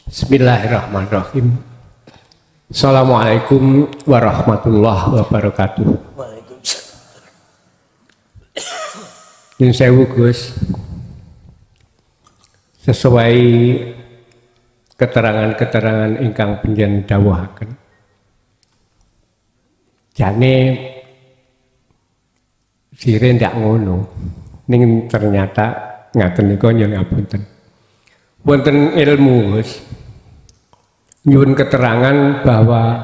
Bismillahirrahmanirrahim. Assalamualaikum warahmatullahi wabarakatuh. Waalaikumsalam. Nyun sewu Gus, sesuai keterangan-keterangan ingkang panjenengan dawuhaken, jane sire ndak ngono, ning ternyata ngaten niku nyun ngapunten. Wonten ilmu Gus, nyun keterangan bahwa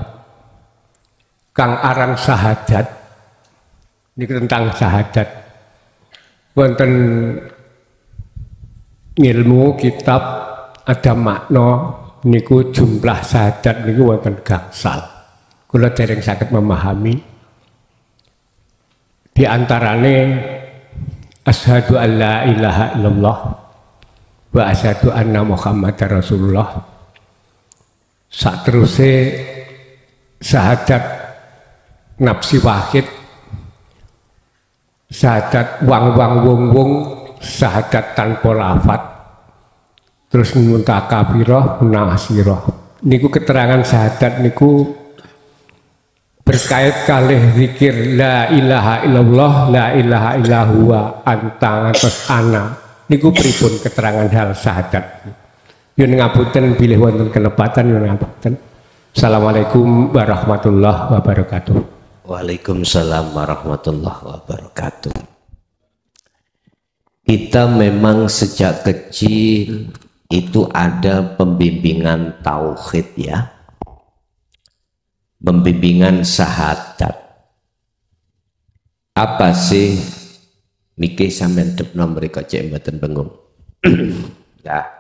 kang aran syahadat ini tentang syahadat. Wonten ilmu kitab ada makna niku jumlah syahadat niku wonten gangsal. Kula dereng saged memahami. Di antarane asyhadu an la ilaha illallah wa asyhadu anna muhammadar rasulullah. Sateruse syahadat nafsi wahid, syahadat wong-wong, syahadat tanpa lafat, terus muntakabirah, munasirah. Niku keterangan syahadat niku berkait kalih zikir la ilaha illallah, la ilaha illallah anta atas ana. Niku pripun keterangan hal syahadat. Yun ngapunten bilih wonten kelepatan yun ngapunten. Assalamualaikum warahmatullahi wabarakatuh. Waalaikumsalam warahmatullahi wabarakatuh. Kita memang sejak kecil itu ada pembimbingan tauhid ya. Pembimbingan syahadat. Apa sih niki sampeyan depno mriko cek mboten bengung. Ya.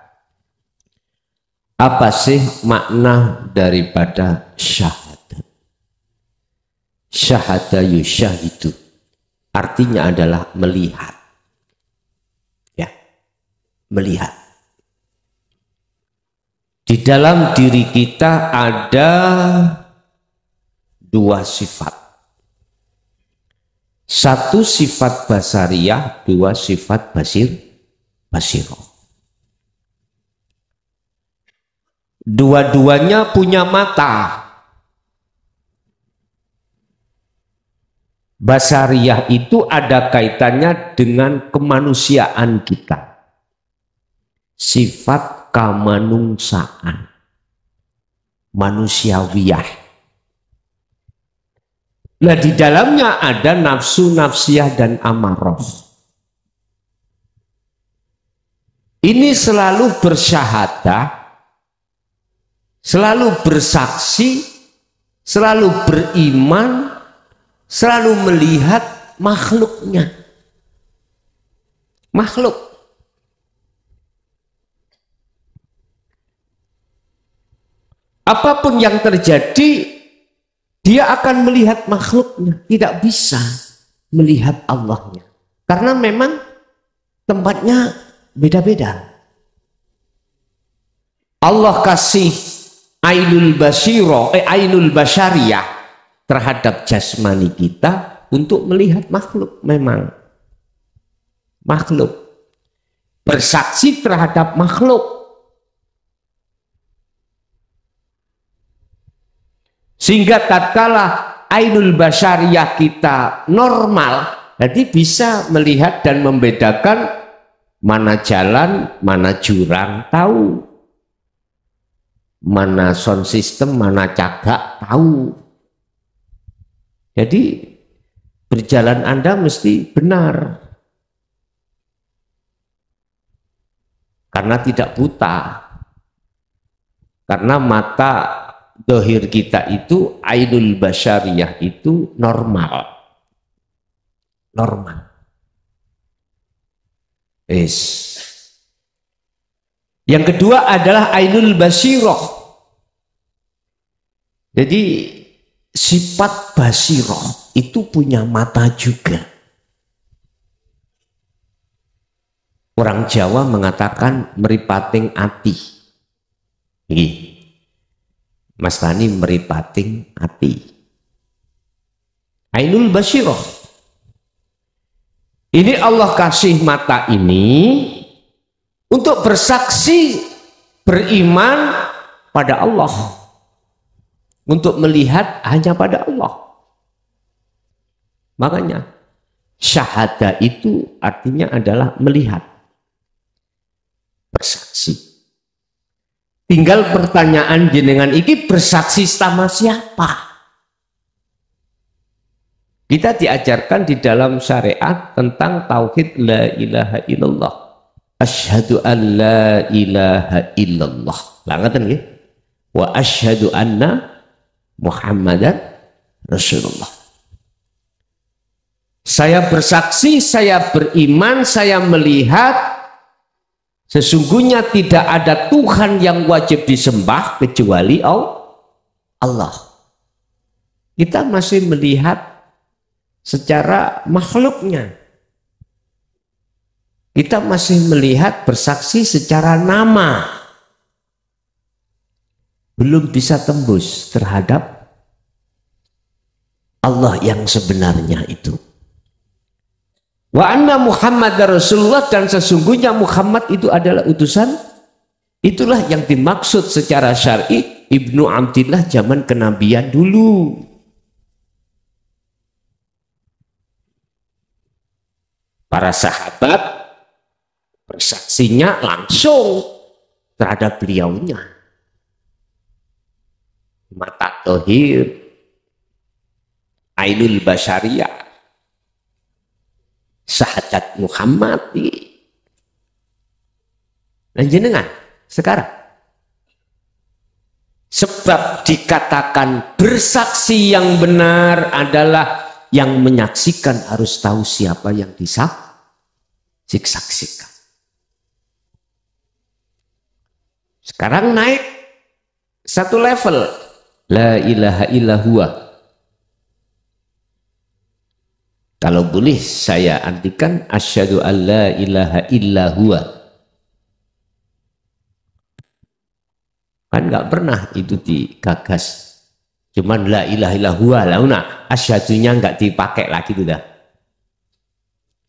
Apa sih makna daripada syahadat? Syahada yusyahidu artinya adalah melihat. Ya. Melihat. Di dalam diri kita ada dua sifat. Satu sifat basariyah, dua sifat basirah. Dua-duanya punya mata. Basariyah itu ada kaitannya dengan kemanusiaan kita. Sifat kamanungsaan. Manusiawiyah. Nah di dalamnya ada nafsu, nafsiyah dan amarah. Ini selalu bersyahadah, selalu bersaksi, selalu beriman, selalu melihat makhluknya. Makhluk. Apapun yang terjadi, dia akan melihat makhluknya, tidak bisa melihat Allahnya. Karena memang tempatnya beda-beda. Allah kasih ainul basyariyah terhadap jasmani kita untuk melihat makhluk memang. Makhluk. Bersaksi terhadap makhluk. Sehingga tatkala ainul basyariyah kita normal, jadi bisa melihat dan membedakan mana jalan, mana jurang, tahu. Mana sound system, mana cagak, tahu. Jadi berjalan Anda mesti benar. Karena tidak buta. Karena mata dohir kita itu, ainul basyariyah itu normal. Normal. Yes. Yang kedua adalah ainul basirah. Jadi sifat basirah itu punya mata juga. Orang Jawa mengatakan meripating ati. Ini Mas Tani meripating ati. Ainul basirah. Ini Allah kasih mata ini untuk bersaksi, beriman, pada Allah. Untuk melihat hanya pada Allah. Makanya syahadah itu artinya adalah melihat. Bersaksi. Tinggal pertanyaan jenengan iki bersaksi sama siapa? Kita diajarkan di dalam syariat tentang tauhid la ilaha illallah. Asyhadu an la ilaha illallah. Lah ngaten nggih. Wa asyhadu anna Muhammadan Rasulullah. Saya bersaksi, saya beriman, saya melihat sesungguhnya tidak ada Tuhan yang wajib disembah kecuali Allah. Kita masih melihat secara makhluknya. Kita masih melihat bersaksi secara nama. Belum bisa tembus terhadap Allah yang sebenarnya itu. Wa anna Muhammad Rasulullah, dan sesungguhnya Muhammad itu adalah utusan. Itulah yang dimaksud secara syar'i Ibnu Abdillah zaman kenabian dulu. Para sahabat bersaksinya langsung terhadap beliaunya. Mata tohir, ainul basyariyah, sahadat Muhammad. Dan jenengan sekarang, sebab dikatakan bersaksi yang benar adalah yang menyaksikan harus tahu siapa yang disaksikan. Sekarang naik satu level. La ilaha illallah. Kalau boleh saya artikan asyhadu an la ilaha illallah. Kan nggak pernah itu digagas. Cuman la ilaha illallah. Lah asyadunya nggak dipakai lagi itu dah.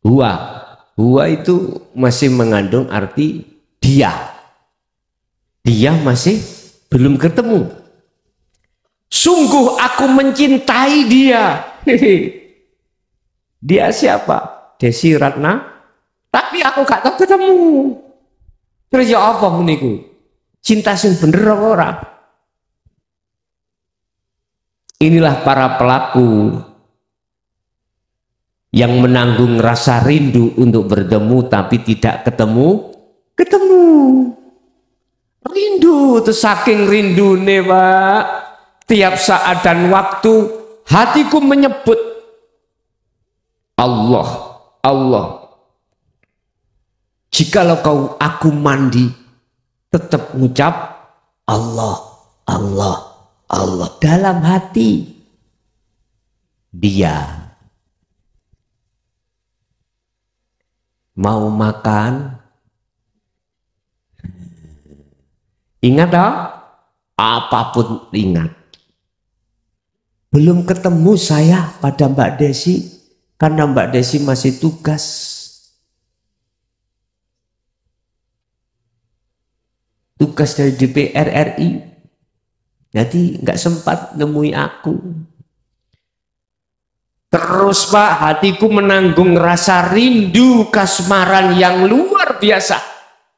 Huwa itu masih mengandung arti dia. Dia masih belum ketemu. Sungguh aku mencintai dia. Dia siapa? Desi Ratna. Tapi aku gak tahu ketemu. Terus ya apa meniku? Cinta sing bener ora? Inilah para pelaku yang menanggung rasa rindu untuk bertemu tapi tidak ketemu. Rindu, itu saking rindune, Pak. Tiap saat dan waktu hatiku menyebut Allah, Allah. Jikalau aku mandi, tetap mengucap Allah, Allah, Allah dalam hati. Dia mau makan, ingat apapun ingat. Belum ketemu saya pada Mbak Desi karena Mbak Desi masih tugas. Tugas dari DPR RI. Jadi nggak sempat nemui aku. Terus Pak, hatiku menanggung rasa rindu kasmaran yang luar biasa.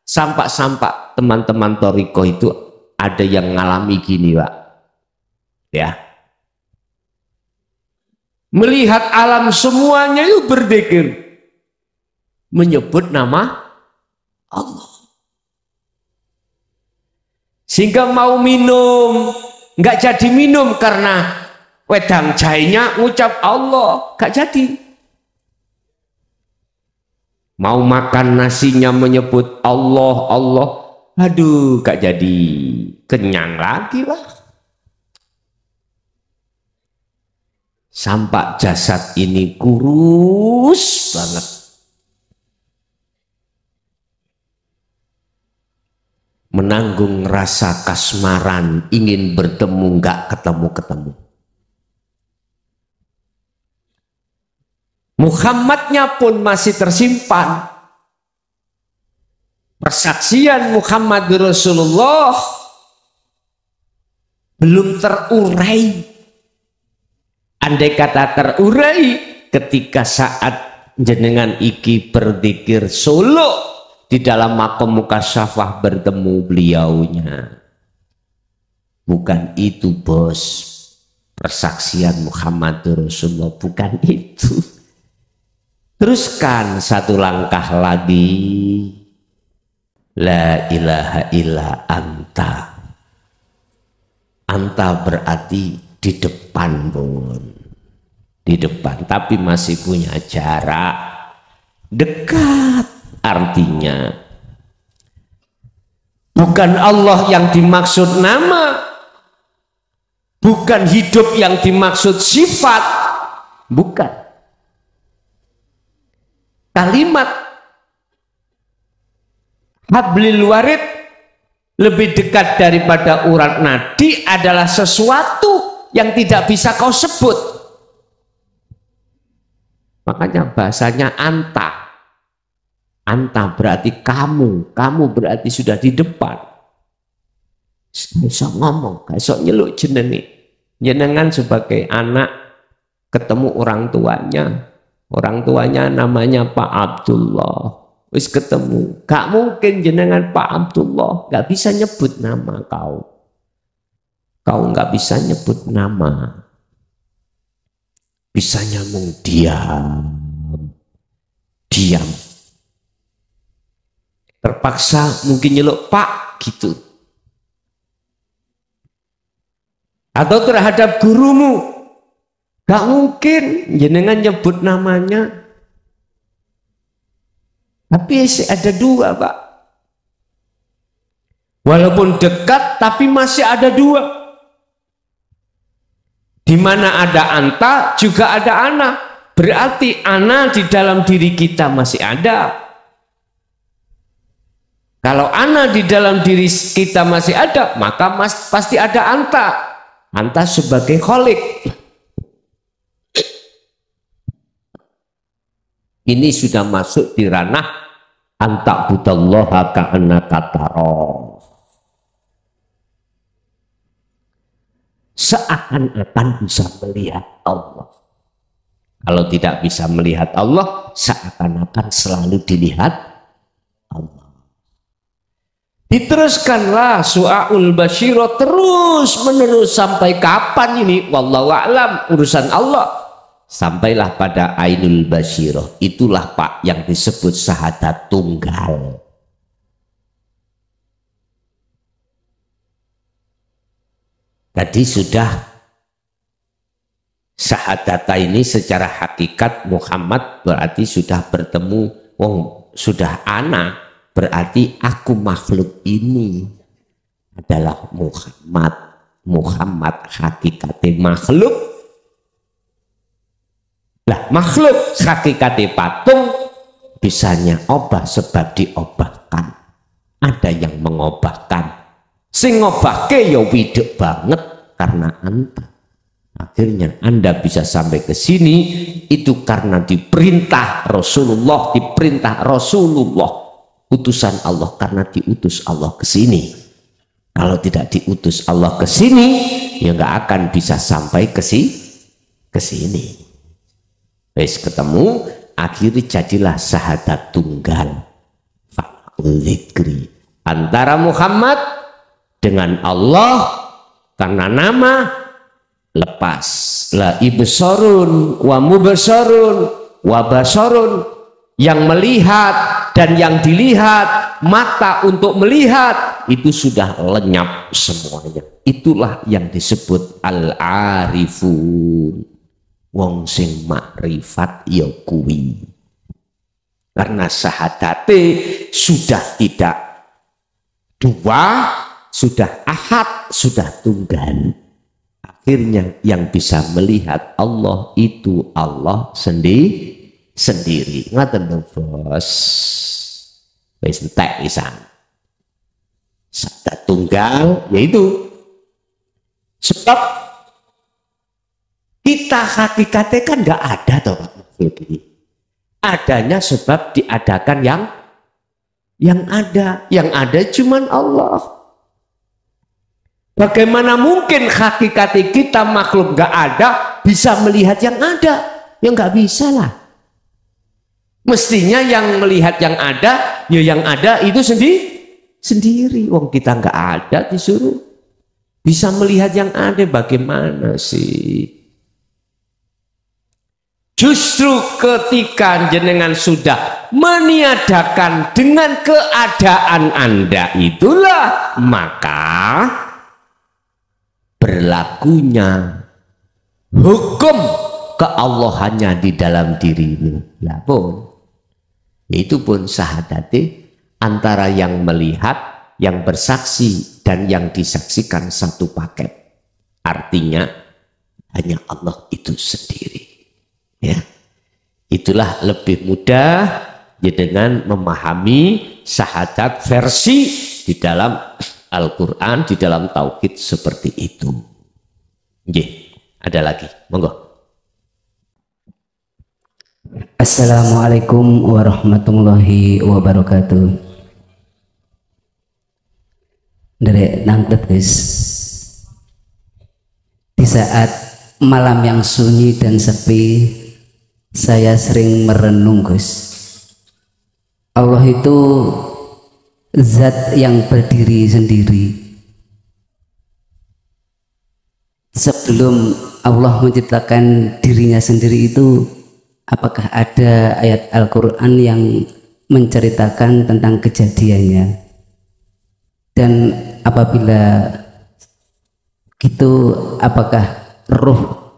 Sampak-sampak teman-teman Toriko itu ada yang ngalami gini, Pak. Ya. Melihat alam semuanya itu berzikir, menyebut nama Allah, sehingga mau minum nggak jadi minum karena wedang jahenya ngucap Allah, nggak jadi. Mau makan nasinya menyebut Allah, Allah, aduh nggak jadi kenyang lagi lah. Sampai jasad ini kurus banget. Menanggung rasa kasmaran, ingin bertemu, nggak ketemu-ketemu. Muhammadnya pun masih tersimpan. Persaksian Muhammad Rasulullah belum terurai. Andai kata terurai ketika saat jenengan iki berzikir solo di dalam makom mukasyafah bertemu beliaunya. Bukan itu bos, persaksian Muhammadur Rasulullah, bukan itu. Teruskan satu langkah lagi. La ilaha illa anta. Anta berarti di depan, Bun. Di depan, tapi masih punya jarak dekat. Artinya bukan Allah yang dimaksud nama, bukan hidup yang dimaksud sifat, bukan. Kalimat hablil warid lebih dekat daripada urat nadi adalah sesuatu yang tidak bisa kau sebut. Makanya bahasanya anta. Anta berarti kamu, kamu berarti sudah di depan. Bisa ngomong, bisa nyeluk jenengan sebagai anak ketemu orang tuanya namanya Pak Abdullah. Wis ketemu, gak mungkin jenengan Pak Abdullah, gak bisa nyebut nama kau. Kau gak bisa nyebut nama. Bisanya mung diam. Terpaksa mungkin nyeluk Pak gitu. Atau terhadap gurumu, gak mungkin jenengan nyebut namanya. Tapi ada dua, Pak. Walaupun dekat, tapi masih ada dua. Di mana ada anta, juga ada ana. Berarti ana di dalam diri kita masih ada. Kalau ana di dalam diri kita masih ada, maka pasti ada anta. Anta sebagai kholik. Ini sudah masuk di ranah anta budallaha ka'annaka tarahu. Seakan-akan bisa melihat Allah. Kalau tidak bisa melihat Allah, seakan-akan selalu dilihat Allah. Diteruskanlah su'aul basyiro terus menerus sampai kapan ini? Wallahu a'lam, urusan Allah. Sampailah pada ainul basyiro. Itulah Pak yang disebut syahadat tunggal. Tadi sudah syahadata ini secara hakikat Muhammad berarti sudah bertemu, sudah ana berarti aku makhluk ini adalah Muhammad hakikatnya makhluk. Lah makhluk hakikatnya patung bisanya obah sebab diobahkan. Ada yang mengobahkan. Sing ngobahke ya widek banget karena anta. Akhirnya Anda bisa sampai ke sini itu karena diperintah Rasulullah, utusan Allah, karena diutus Allah ke sini. Kalau tidak diutus Allah ke sini, ya nggak akan bisa sampai ke sini. Wes ketemu, akhirnya jadilah syahadat tunggal. Fa'udzikri antara Muhammad dengan Allah karena nama lepas. La ibsarun wa mubsarun wa basarun, yang melihat dan yang dilihat, mata untuk melihat itu sudah lenyap semuanya. Itulah yang disebut al-arifun, wong sing makrifat ya kuwi. Karena syahadate sudah tidak dua, sudah ahad, sudah tunggal. Akhirnya yang bisa melihat Allah itu Allah sendiri. Ngaten lho bos. Wis entek pisan. Syahadat tunggal yaitu sebab kita hakikatnya kan nggak ada toh Pak. Adanya sebab diadakan yang ada cuman Allah. Bagaimana mungkin hakikat kita makhluk nggak ada bisa melihat yang ada? Ya nggak bisa lah. Mestinya yang melihat yang ada, ya yang ada itu sendiri. Wong kita nggak ada disuruh bisa melihat yang ada, bagaimana sih? Justru ketika jenengan sudah meniadakan dengan keadaan Anda itulah maka berlakunya hukum keallahannya di dalam dirimu. Lah pun, itu pun sahadati antara yang melihat, yang bersaksi dan yang disaksikan satu paket. Artinya hanya Allah itu sendiri. Ya, itulah lebih mudah dengan memahami syahadat versi di dalam Al-Quran, di dalam tauhid seperti itu. Nggih, ada lagi, monggo. Assalamualaikum warahmatullahi wabarakatuh. Dari nangtet guys. Di saat malam yang sunyi dan sepi, saya sering merenung guys. Allah itu zat yang berdiri sendiri. Sebelum Allah menciptakan dirinya sendiri itu, apakah ada ayat Al-Quran yang menceritakan tentang kejadiannya? Dan apabila gitu, apakah roh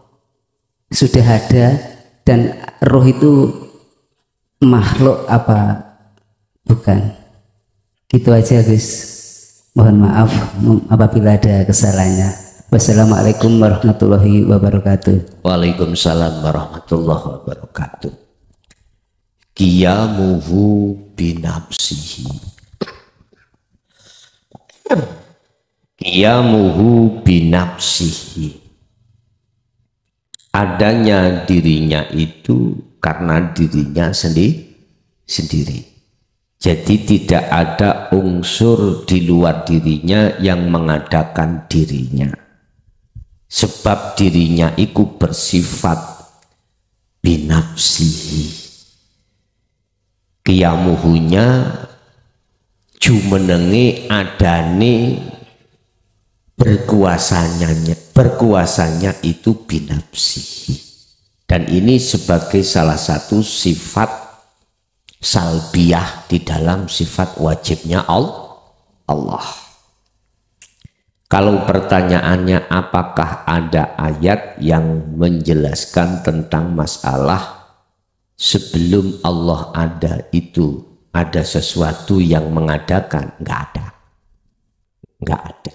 sudah ada dan roh itu makhluk apa bukan? Gitu aja guys, mohon maaf apabila ada kesalahannya. Wassalamualaikum warahmatullahi wabarakatuh. Waalaikumsalam warahmatullahi wabarakatuh. Qiyamuhu binafsihi. Qiyamuhu binafsihi. Adanya dirinya itu karena dirinya sendiri. Jadi tidak ada unsur di luar dirinya yang mengadakan dirinya. Sebab dirinya itu bersifat binafsihi. Qiyamuhunya jumenenge adane berkuasanya itu binafsihi. Dan ini sebagai salah satu sifat salbiyah di dalam sifat wajibnya Allah. Kalau pertanyaannya apakah ada ayat yang menjelaskan tentang masalah sebelum Allah ada itu ada sesuatu yang mengadakan? Enggak ada.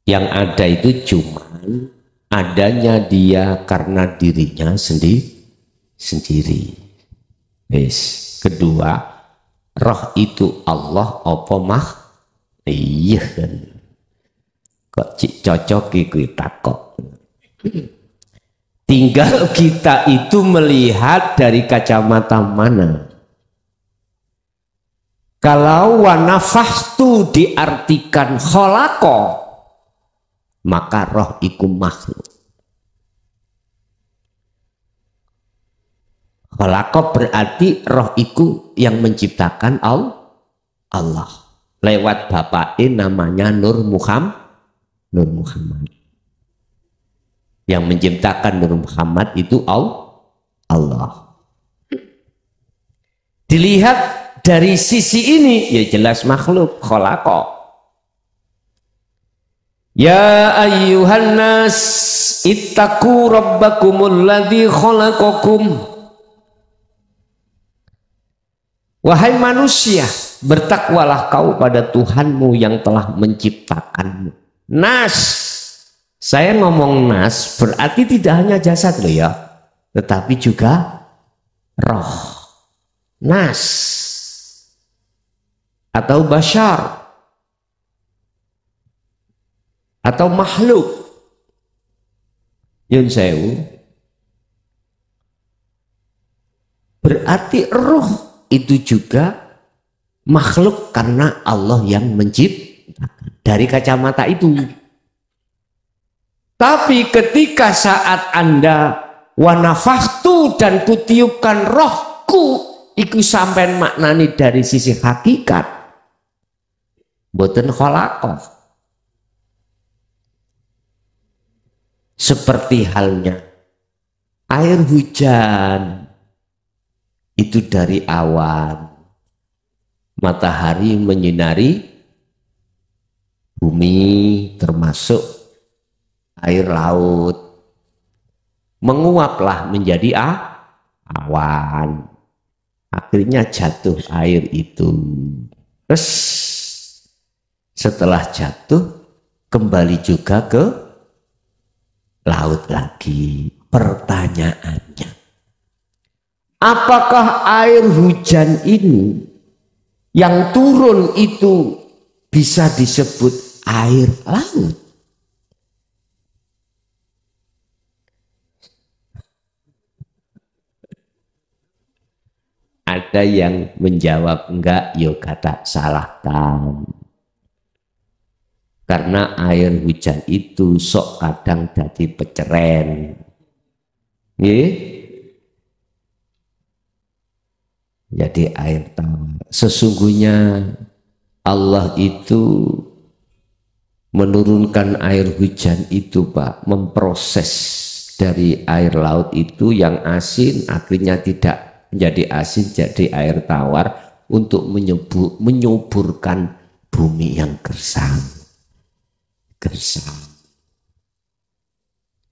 Yang ada itu cuma adanya dia karena dirinya sendiri. Kedua, roh itu Allah apa mah? Iya kan. Kok cocok iki takok. Tinggal kita itu melihat dari kacamata mana. Kalau wanafahtu diartikan kholako, maka roh iku makhluk. Kholako berarti roh iku yang menciptakan Allah. Lewat bapaknya namanya Nur Muhammad. Yang menciptakan Nur Muhammad itu Allah. Dilihat dari sisi ini ya jelas makhluk, kholako. Ya ayyuhan nas ittaqu rabbakumul ladzi khalaqakum. Wahai manusia, bertakwalah kau pada Tuhanmu yang telah menciptakanmu. Nas, saya ngomong nas berarti tidak hanya jasad loh ya, tetapi juga roh. Nas atau bashar atau makhluk. Yun sewu, berarti roh itu juga makhluk karena Allah yang menciptakan. Dari kacamata itu Tapi ketika saat Anda wanafahtu dan kutiupkan rohku, iku sampean maknani dari sisi hakikat, boten khalaqah. Seperti halnya air hujan itu dari awan, matahari menyinari bumi termasuk air laut, menguaplah menjadi awan, akhirnya jatuh air itu. Terus setelah jatuh kembali juga ke laut lagi. Pertanyaannya, apakah air hujan ini yang turun itu bisa disebut air laut? Ada yang menjawab enggak, yo kata salahkan. Karena air hujan itu sok kadang jadi peceren. Jadi air tawar. Sesungguhnya Allah itu menurunkan air hujan itu, Pak, memproses dari air laut itu yang asin akhirnya tidak menjadi asin, jadi air tawar untuk menyuburkan bumi yang gersang.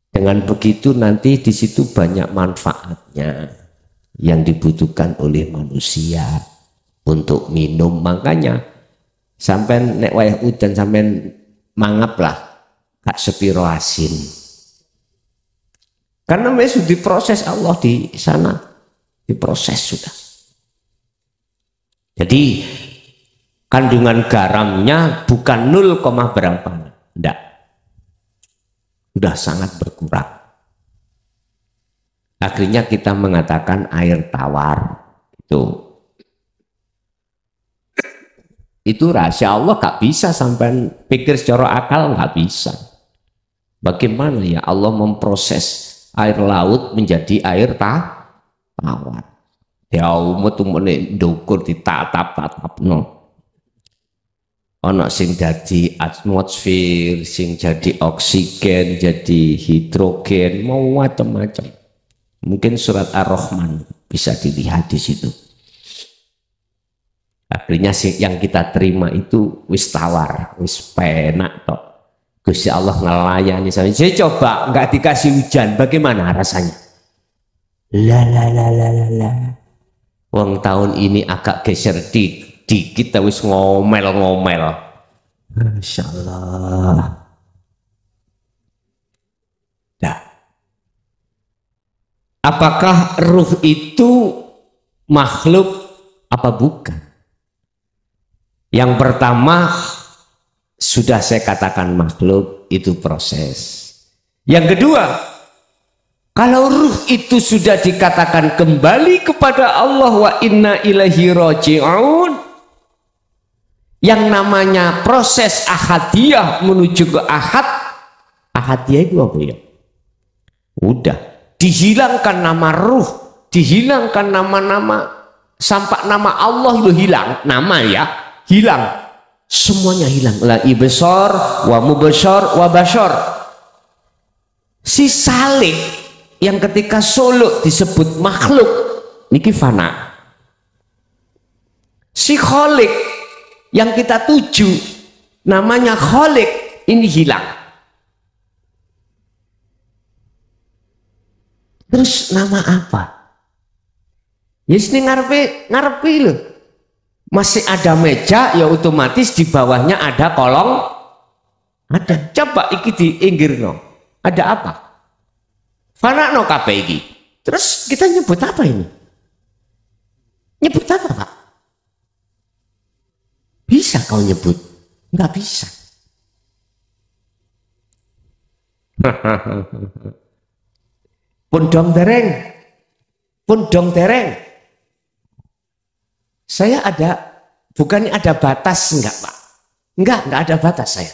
Dengan begitu nanti di situ banyak manfaatnya yang dibutuhkan oleh manusia untuk minum. Makanya sampai nek wayah udan sampai mangaplah gak sepiro asin. Karena memang sudah diproses Allah di sana, diproses sudah. Jadi kandungan garamnya bukan 0, berapa, enggak, sudah sangat berkurang. Akhirnya kita mengatakan air tawar itu rahasia Allah, gak bisa sampai pikir secara akal, gak bisa. Bagaimana ya Allah memproses air laut menjadi air tawar? Ya umut umune ndukur ditatap-tatapno. Ana sing dadi atmosfer, sing jadi oksigen, jadi hidrogen, mau macam-macam. Mungkin surat Ar-Rahman bisa dilihat di situ. Akhirnya yang kita terima itu wis tawar, wis penak tok. Gusti Allah ngelayani saya. Saya coba nggak dikasih hujan, bagaimana rasanya? La. Wong tahun ini agak geser dikit wis ngomel-ngomel. Masya Allah. Nah, apakah ruh itu makhluk apa bukan? Yang pertama sudah saya katakan makhluk, itu proses. Yang kedua, kalau ruh itu sudah dikatakan kembali kepada Allah, wa inna ilaihi raji'un, yang namanya proses ahadiyah menuju ke ahad. Ahadiyah itu apa ya? Udah dihilangkan nama ruh, dihilangkan nama-nama, sampai nama Allah itu hilang, nama ya hilang, semuanya hilang. La ibsar wa mubsyar wa basyar. Si salik yang ketika suluk disebut makhluk niki fana. Si kholik yang kita tuju namanya kholik ini hilang. Terus nama apa? Yes, ini ngarepe loh. Masih ada meja, ya otomatis di bawahnya ada kolong. Ada. Coba iki diinggirno. Ada apa? Fana no kabeh iki. Terus kita nyebut apa ini? Nyebut apa, Pak? Bisa kau nyebut? Enggak bisa. Pun dong dereng. Saya ada, bukannya ada batas enggak, Pak? Enggak ada batas saya.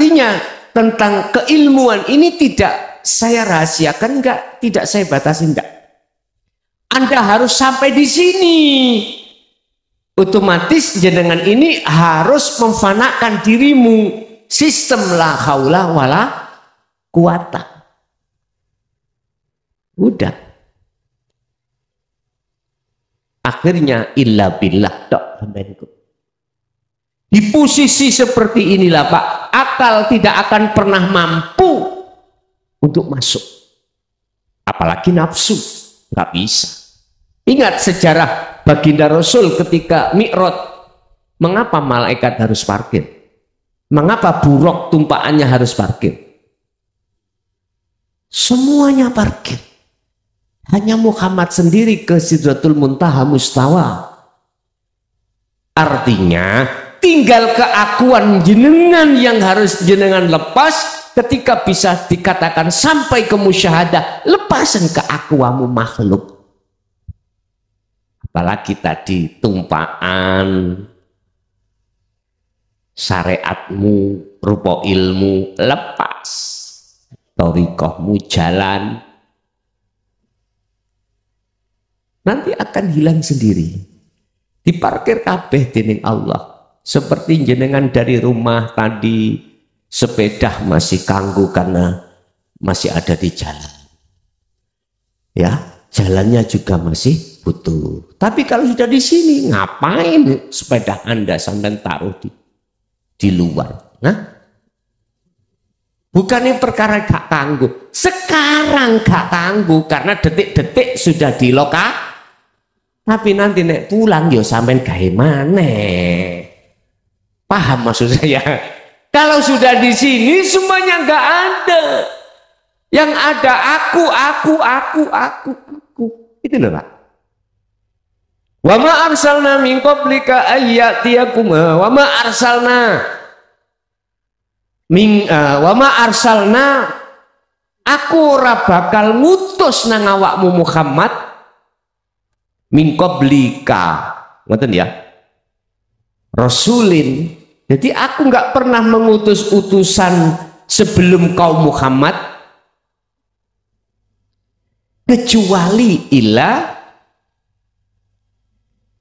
Artinya tentang keilmuan ini tidak saya rahasiakan, tidak saya batasi, enggak. Anda harus sampai di sini. Otomatis jenengan ini harus memfanakan dirimu. Sistem la haula wala quwata. Udah. Akhirnya illa billah tok. Di posisi seperti inilah Pak, akal tidak akan pernah mampu untuk masuk. Apalagi nafsu, nggak bisa. Ingat sejarah baginda Rasul ketika Mi'raj. Mengapa malaikat harus parkir? Mengapa buruk tumpaannya harus parkir? Semuanya parkir. Hanya Muhammad sendiri ke Sidratul Muntaha Mustawa. Artinya tinggal keakuan jenengan yang harus jenengan lepas. Ketika bisa dikatakan sampai ke musyahadah, lepasan keakuanmu makhluk. Apalagi tadi tumpaan syariatmu, rupa ilmu, lepas thariqahmu jalan, nanti akan hilang sendiri. Diparkir kabeh dening Allah. Seperti jenengan dari rumah tadi sepeda masih kanggo karena masih ada di jalan. Ya, jalannya juga masih butuh. Tapi kalau sudah di sini, ngapain sepeda Anda sampai taruh di luar? Nah, bukannya perkara gak kanggo. Sekarang gak kanggo karena detik-detik sudah di lokasi. Tapi nanti nek pulang yo sampean gawe maneh. Paham maksud saya? Kalau sudah di sini semuanya nggak ada. Yang ada aku. Itu loh Pak. Wa ma arsalna min qablika ayyatiyakum wa ma arsalna aku ora bakal ngutus nang awakmu Muhammad min qablika. Ngoten ya. Rasulin. Jadi aku nggak pernah mengutus utusan sebelum kaum Muhammad kecuali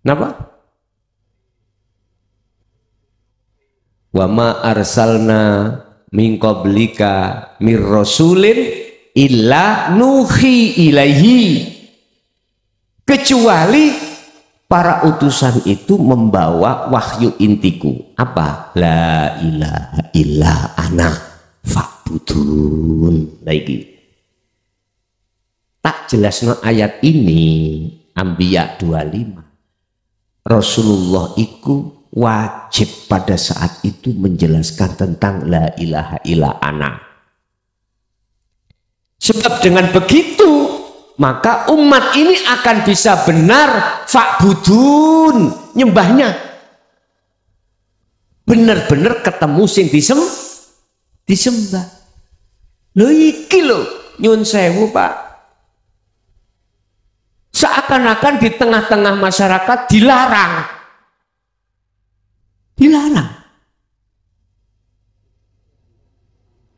Napa? Wa ma arsalna min qablika mir rasulin illa nuhi ilaihi. Kecuali para utusan itu membawa wahyu intiku. Apa? La ilaha illa ana fa'budun. Lagi. Tak jelasno ayat ini Anbiya 25. Rasulullah itu wajib pada saat itu menjelaskan tentang la ilaha illa ana. Sebab dengan begitu maka umat ini akan bisa benar fa'budun, nyembahnya. Benar-benar ketemu sing disembah. Lho iki lho nyun sewu Pak. Seakan-akan di tengah-tengah masyarakat dilarang.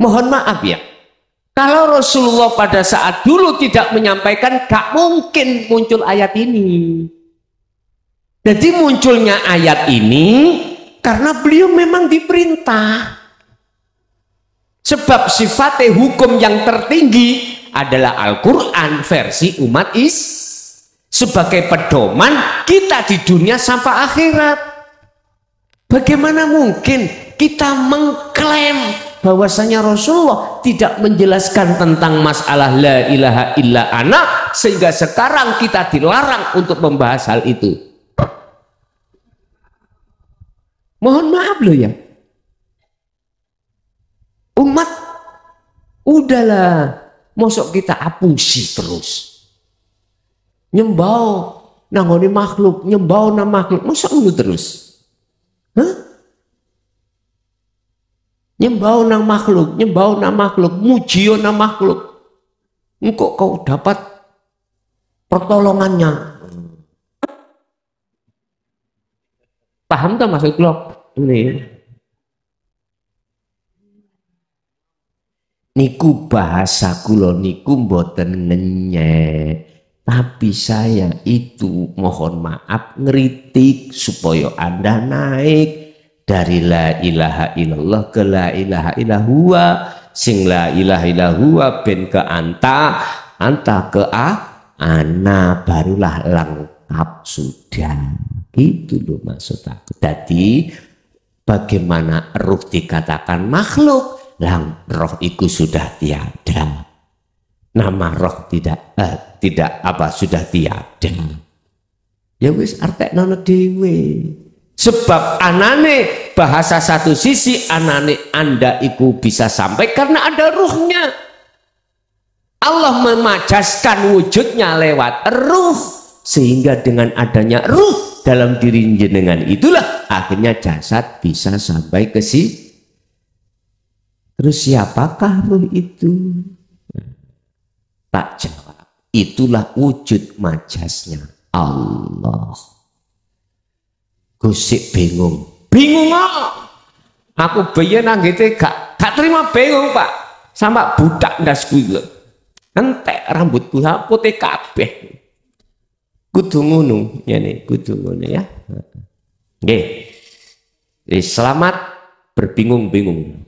Mohon maaf ya. Kalau Rasulullah pada saat dulu tidak menyampaikan, gak mungkin muncul ayat ini. Jadi munculnya ayat ini karena beliau memang diperintah. Sebab sifatnya hukum yang tertinggi adalah Al-Quran versi umat sebagai pedoman kita di dunia sampai akhirat. Bagaimana mungkin kita mengklaim bahwasanya Rasulullah tidak menjelaskan tentang masalah la ilaha illa ana sehingga sekarang kita dilarang untuk membahas hal itu. Mohon maaf loh ya. Umat udahlah, mosok kita apusi terus. Nyembau nangoni makhluk, nyembau nang makhluk, mosok ngono terus. Hah? Nyembau nang makhluk, mujio nang makhluk. Engkau kau dapat pertolongannya. Paham tak maksud lo? Ini. niku bahasa kula niku mboten ngenyek. Tapi saya itu mohon maaf ngeritik supaya Anda naik dari la ilaha illallah ke la ilaha illahua, sing la ilaha illahua ben ke anta ke ana, barulah lengkap sudah. Gitu loh maksud aku. Jadi bagaimana ruh dikatakan makhluk, roh itu sudah tiada. Nama roh tidak sudah tiada. Ya wis artekno dhewe. Sebab anane bahasa satu sisi anane Anda itu bisa sampai karena ada ruhnya. Allah memajaskan wujudnya lewat ruh, sehingga dengan adanya ruh dalam diri jenengan itulah akhirnya jasad bisa sampai ke si. Terus siapakah ruh itu? Tak jawab. Itulah wujud majasnya Allah. Gusik bingung. Bingung aku biyen anggite gak terima bingung Pak. Sama budak ndas kuwi lho. Entek rambutku putih kabeh. Kudu ngono ngene, kudu ngono ya. Nggih. Selamat berbingung-bingung.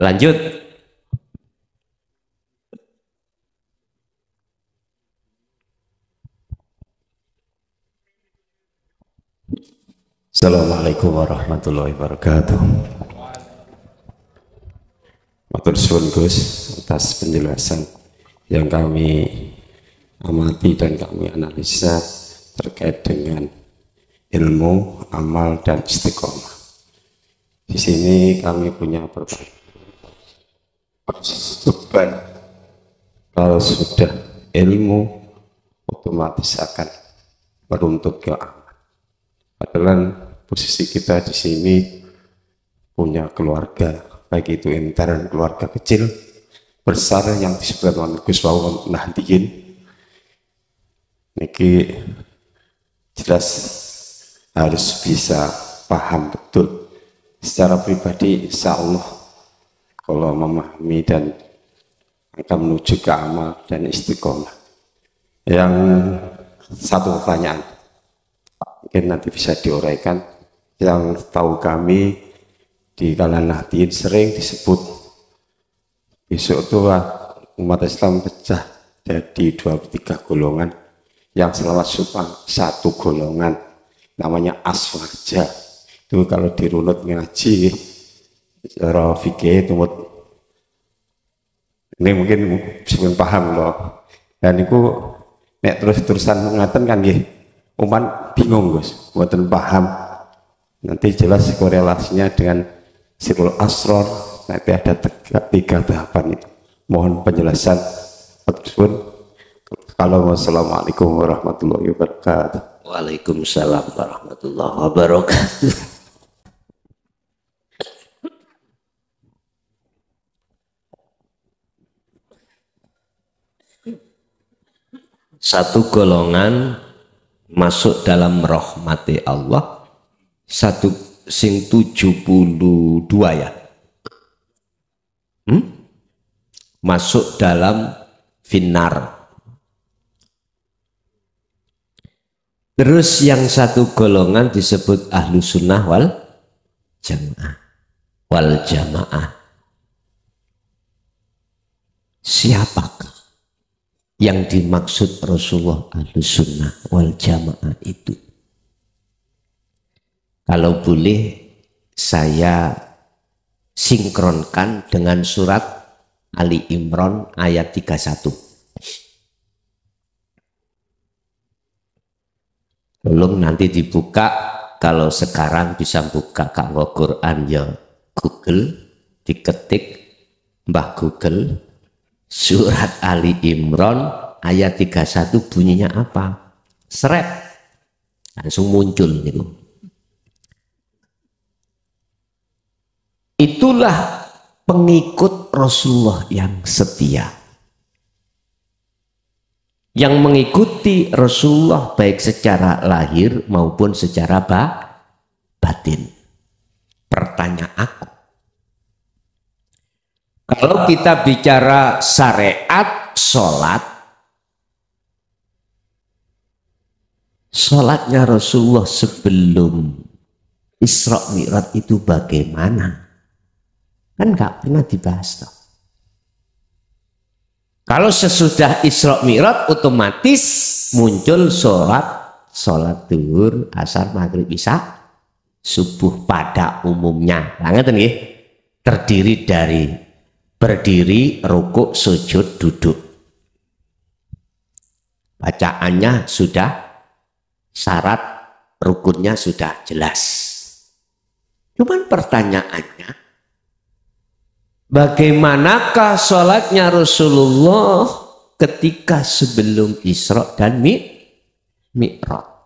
Lanjut. Assalamualaikum warahmatullahi wabarakatuh. Matur suwun Gus atas penjelasan yang kami amati dan kami analisa terkait dengan ilmu, amal dan istiqomah. Di sini kami punya beban. Kalau sudah ilmu otomatis akan meruntut ke amal. Padahal posisi kita di sini punya keluarga, baik itu intern keluarga kecil, besar yang disebut oleh Gus Wawan Nahdiyin. Niki jelas harus bisa paham betul. Secara pribadi, insya Allah kalau memahami dan akan menuju ke amal dan istiqomah. Yang satu pertanyaan, mungkin nanti bisa diuraikan. Yang tahu kami di kalangan Nahdiyin sering disebut besok itu umat Islam pecah jadi 23 golongan, yang selamat supang satu golongan namanya aswaja. Itu kalau dirunut ngaji secara fikih itu ini mungkin bisa paham loh. Dan itu nek terus-terusan mengatakan kan nggih umat bingung Gus, mboten paham. Nanti jelas korelasinya dengan sirul asror, nanti ada tiga tahapan itu. Mohon penjelasan. Assalamualaikum warahmatullahi wabarakatuh. Waalaikumsalam warahmatullahi wabarakatuh. Satu golongan masuk dalam rahmati Allah, satu sing 72 ya. Masuk dalam finnar. Terus yang satu golongan disebut ahlu sunnah wal jamaah. Siapakah yang dimaksud Rasulullah ahlu sunnah wal jamaah itu? Kalau boleh saya sinkronkan dengan surat Ali Imran ayat 31. Belum nanti dibuka, kalau sekarang bisa buka kanggo Quran ya Google, diketik Mbah Google surat Ali Imran ayat 31 bunyinya apa? Seret. Langsung muncul gitu. Itulah pengikut Rasulullah yang setia, yang mengikuti Rasulullah baik secara lahir maupun secara batin. Pertanyaan aku, Kalau kita bicara syariat sholatnya Rasulullah sebelum Isra Mi'raj itu bagaimana? Kan nggak pernah dibahas toh. Kalau sesudah Isra Mi'raj otomatis muncul sholat duhur, asar, maghrib, isya, subuh pada umumnya. Langat nih, terdiri dari berdiri, rukuk, sujud, duduk. Bacaannya sudah, syarat rukunnya sudah jelas. Cuman pertanyaannya, bagaimanakah sholatnya Rasulullah ketika sebelum Isra dan Mi'raj?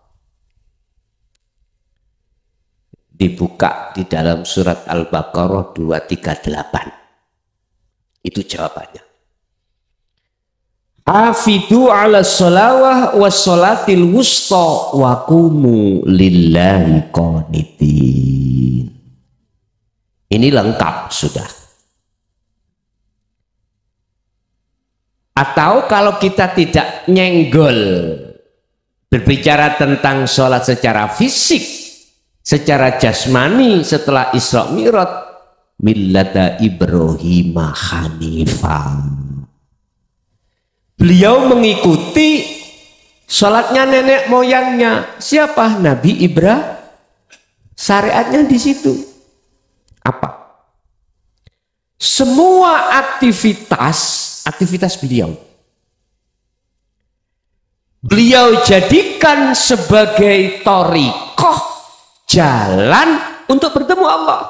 Dibuka di dalam surat Al-Baqarah 238. Itu jawabannya. Hafidhu ala sholawah wa sholatil wusta wa qumu lillahi qanitin. Ini lengkap sudah. Atau kalau kita tidak nyenggol berbicara tentang sholat secara fisik, secara jasmani setelah Isra Mi'raj, millata Ibrahim Hanifah. Beliau mengikuti sholatnya nenek moyangnya. Siapa? Nabi Ibrahim. Syariatnya di situ. Apa? Semua aktivitas beliau jadikan sebagai thariqah, jalan untuk bertemu Allah.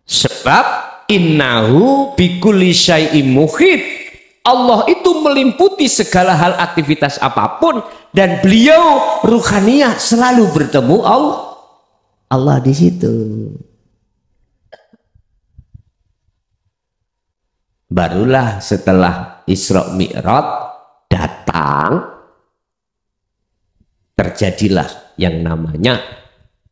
Sebab innahu bikulli syai'im muhit. Allah itu meliputi segala hal, aktivitas apapun, dan beliau ruhaniyah selalu bertemu Allah di situ. Barulah setelah Isra Mi'raj datang, terjadilah yang namanya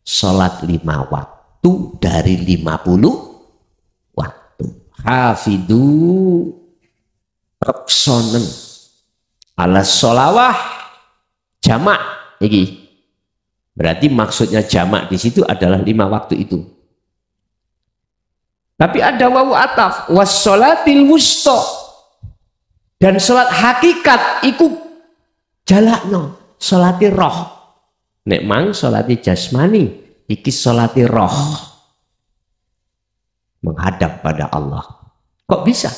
sholat 5 waktu dari 50 waktu. Hafidhu raksonen ala sholawah jamak. Ini berarti maksudnya jamak di situ adalah 5 waktu itu. Tapi ada wawu ataf, wassolatil wusta, dan sholat hakikat iku jalakno, sholati roh. Nek mang sholati jasmani, iki sholati roh, menghadap pada Allah. Kok bisa?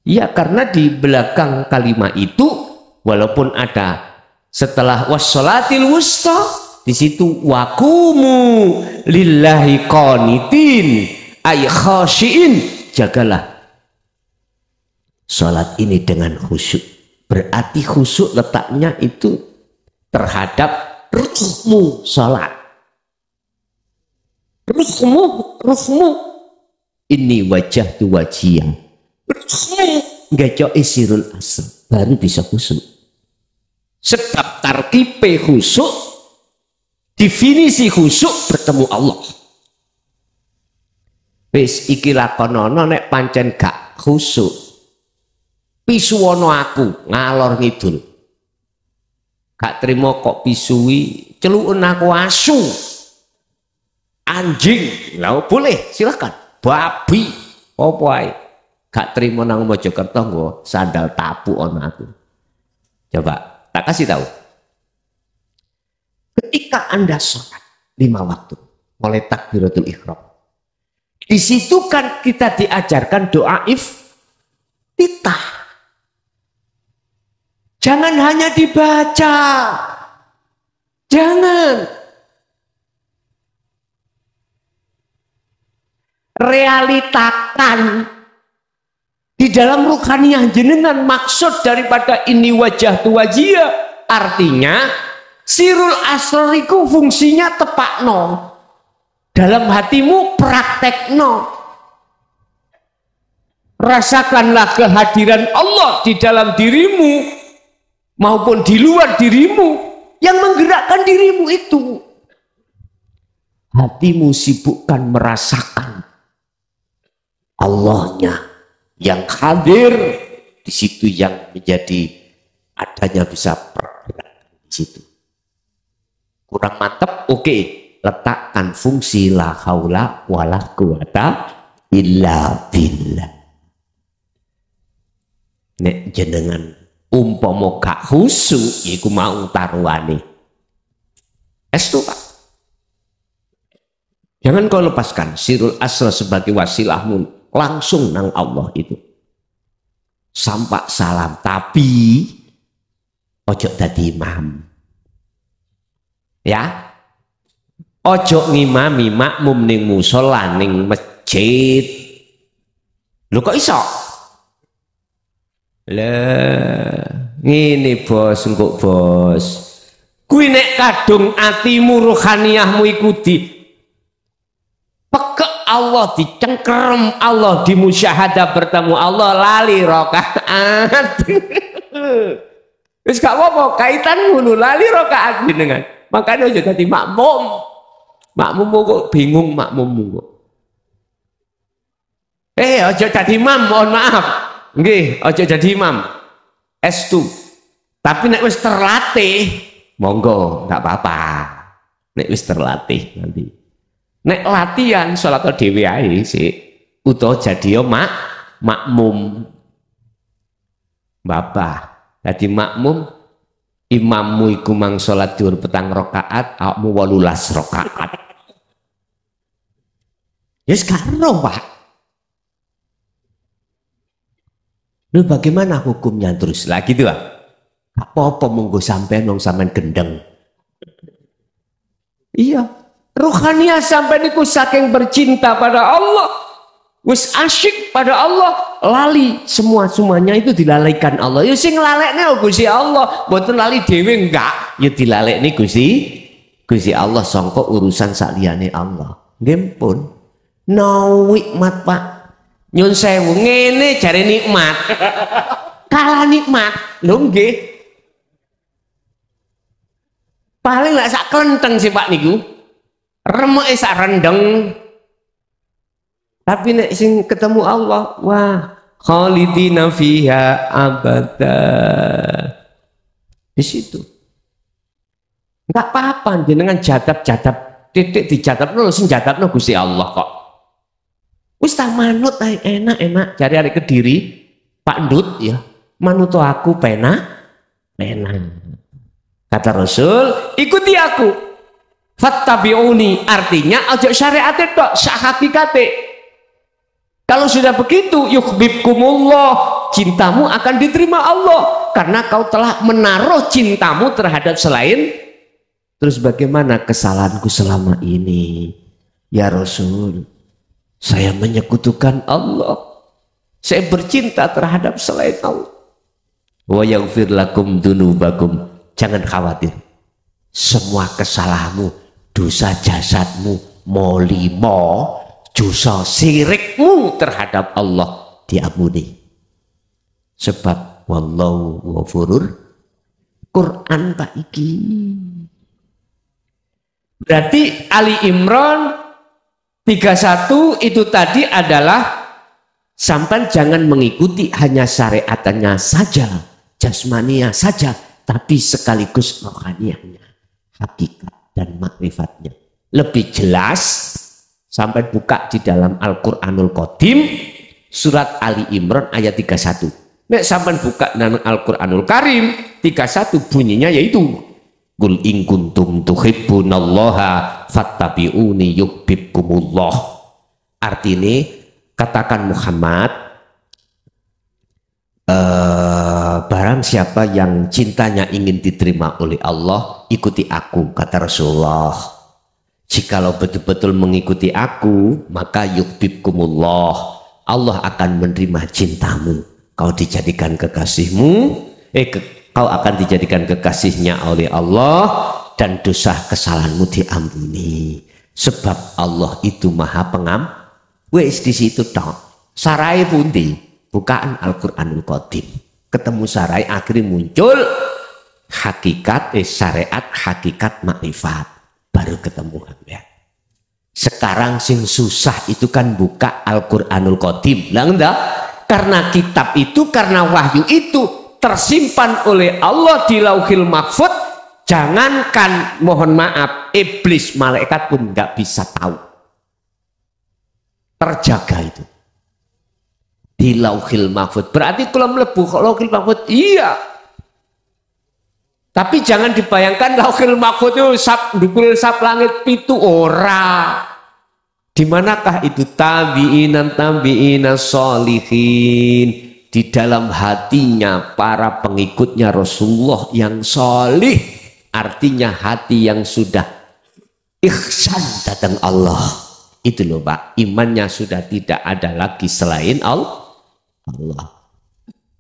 Ya karena di belakang kalimat itu, walaupun ada setelah wassolatil wusta, di situ wakumu lillahi qanitin, ay khashiin, jagalah sholat ini dengan khusyuk. Berarti khusyuk letaknya itu terhadap ruhmu sholat. Ruhmu ini wajah tu wajiyah. Ruhmu gajah isirul asr, baru bisa khusyuk. Sebab tarkipe khusyuk, definisi khusyuk bertemu Allah. Wis iki lakonono nek pancen gak khusyuk, pisuwono aku ngalor ngidul, gak terima kok pisui, celukun aku asu, anjing, lah boleh silakan, babi, apa ae, gak terima nang Mojokerto nggo sandal tapu ono aku. Coba tak kasih tahu, ketika Anda sholat 5 waktu mulai takbiratul ihram, di situ kan kita diajarkan doa iftitah. Jangan hanya dibaca. Jangan. Realitakan. Di dalam ruhaniyah jenengan, maksud daripada ini wajah tu wajiyah, artinya sirul asriku fungsinya tepakno. Dalam hatimu praktekno. Rasakanlah kehadiran Allah di dalam dirimu maupun di luar dirimu yang menggerakkan dirimu itu. hatimu sibukkan merasakan Allahnya yang hadir di situ, yang menjadi adanya bisa bergerak di situ. Kurang mantap, oke, letakkan fungsi la haula wala quwata illa billah. Nek jenengan umpama gak khusyuk iku mau taruhane estu Pak. Jangan kau lepaskan sirul asra sebagai wasilahmu langsung nang Allah itu. Sampak salam, tapi ojo dadi imam. Ya. Ojo ngimami makmum ning musala ning masjid. Lho kok iso? Lah, ngene bos, engko bos. Kuwi nek kadung atimu rohaniyahmu iku pekek Allah, dicengkerem Allah, dimusyahadah bertemu Allah, lali rakaat. Wis gak apa-apa, kaitan ngono, lali rakaat jenengan. Makanya aja dadi makmum. Makmummu kok bingung makmummu kok. Aja dadi imam, mohon maaf. Nggih, aja dadi imam. Estu. Tapi nek wis terlatih, monggo, enggak apa-apa. Nek wis terlatih nanti. Nek latihan salat dhewe ae sik, utawa jadi makmum. Bapak, dadi makmum, imammu iku mang salat dhuwur 4 rakaat, awakmu 18 rakaat. Yes karo Pak. Lu bagaimana hukumnya terus lah gitu ah? Apa-apa monggo sampean wong sampean gendeng. Iya, rohaniah sampean niku saking bercinta pada Allah, wis asyik pada Allah, lali semuanya itu dilalaikan Allah. Ya sing lalekne Gusti Allah, mboten lali dhewe enggak. Ya dilalekne Gusti Allah sangka urusan saliyane Allah. Nggih pun. No nikmat Pak. Nyun sewu ngene jare nikmat. Kalah nikmat. Lho nggih. Paling lak sak klenteng sih Pak niku. Remeke sak rendeng. Tapi nek sing ketemu Allah, wah, khalidina fiha abada. Di situ. Enggak apa-apa jenengan jadab-jadab, titik dijadabno sing jadabno Gusti Allah kok. Wis tak manut ae enak-enak cari arek Kediri, Pak Ndut ya. Manut aku pena. Kata Rasul, ikuti aku. Fattabi'uni, artinya ojo syariate tok, sak hakikate. Kalau sudah begitu, yuhibbukumullah, cintamu akan diterima Allah karena kau telah menaruh cintamu terhadap selain. Terus bagaimana kesalahanku selama ini? Ya Rasul, saya menyekutukan Allah. Saya bercinta terhadap selain Allah. Wa yaghfir lakum dunubakum. Jangan khawatir. Semua kesalahanmu, dosa jasadmu, molimo, dosa sirikmu terhadap Allah diampuni. Sebab wallahu ghafurur. Quran Pak iki. Berarti Ali Imran 31 itu tadi adalah sampai jangan mengikuti hanya syariatnya saja, jasmania saja, tapi sekaligus rohaniahnya, hakikat dan makrifatnya. Lebih jelas sampai buka di dalam Al-Qur'anul Qadim surat Ali Imran ayat 31. Nek sampai buka dalam Al-Qur'anul Karim 31 bunyinya yaitu Qul in kuntum tuhibbunallaha fattabi'uni yuhibbukumullah. Artinya katakan Muhammad, barang siapa yang cintanya ingin diterima oleh Allah, ikuti aku, kata Rasulullah. Jikalau betul-betul mengikuti aku, maka yuhibbukumullah, Allah akan menerima cintamu. Kau dijadikan kekasihmu, kau akan dijadikan kekasihnya oleh Allah dan dosa kesalahanmu diampuni. Sebab Allah itu Maha Pengampun. Wes di situ tok. Sarai pundi? Bukaan Al-Qur'anul Qadim. Ketemu sarai akhirnya muncul hakikat syariat, hakikat makrifat. Baru ketemu ya. Sekarang sing susah itu kan buka Al-Qur'anul Qadim. Lah enggak? Karena kitab itu, karena wahyu itu tersimpan oleh Allah di Lauhil Mahfuz. Jangankan mohon maaf, iblis, malaikat pun nggak bisa tahu. Terjaga itu di Lauhil Mahfuz. Berarti kalau melebu Lauhil Mahfuz, iya. Tapi jangan dibayangkan Lauhil Mahfuz itu dukul sap langit pitu ora. Di manakah itu tabi'ina sholihin? Di dalam hatinya para pengikutnya Rasulullah yang solih. Artinya hati yang sudah ihsan datang Allah. Itu loh Pak, imannya sudah tidak ada lagi selain Allah.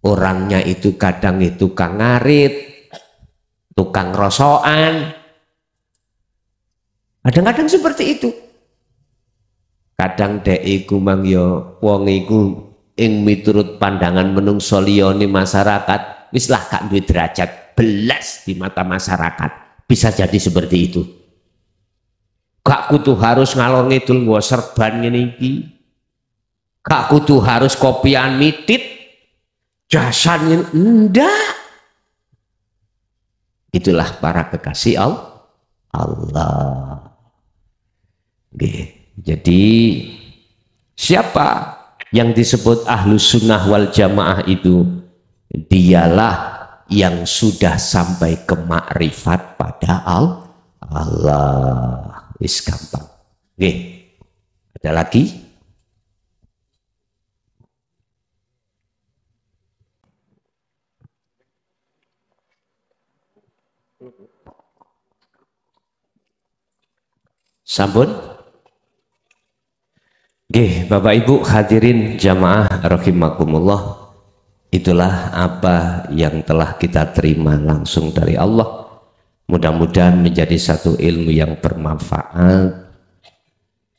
Orangnya itu kadang itu tukang ngarit, tukang rosokan, kadang-kadang seperti itu. Kadang dek iku mang yo wong iku ing miturut pandangan menungso liyane masyarakat wis lah gak duwe derajat belas di mata masyarakat. Bisa jadi seperti itu. Gak kudu harus ngalor ngidul nggo serban ngene iki. Gak kudu harus kopian mitit. Jasan ndak. Itulah para kekasih Allah. Jadi siapa yang disebut ahlus sunnah wal jamaah itu? Dialah yang sudah sampai ke makrifat pada Allah. Wis gampang. Ada lagi? Sampun? Bapak Ibu hadirin jamaah rahimakumullah, itulah apa yang telah kita terima langsung dari Allah. Mudah-mudahan menjadi satu ilmu yang bermanfaat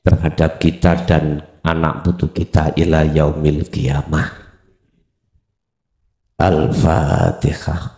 terhadap kita dan anak putu kita ila yaumil qiyamah. Al-Fatihah.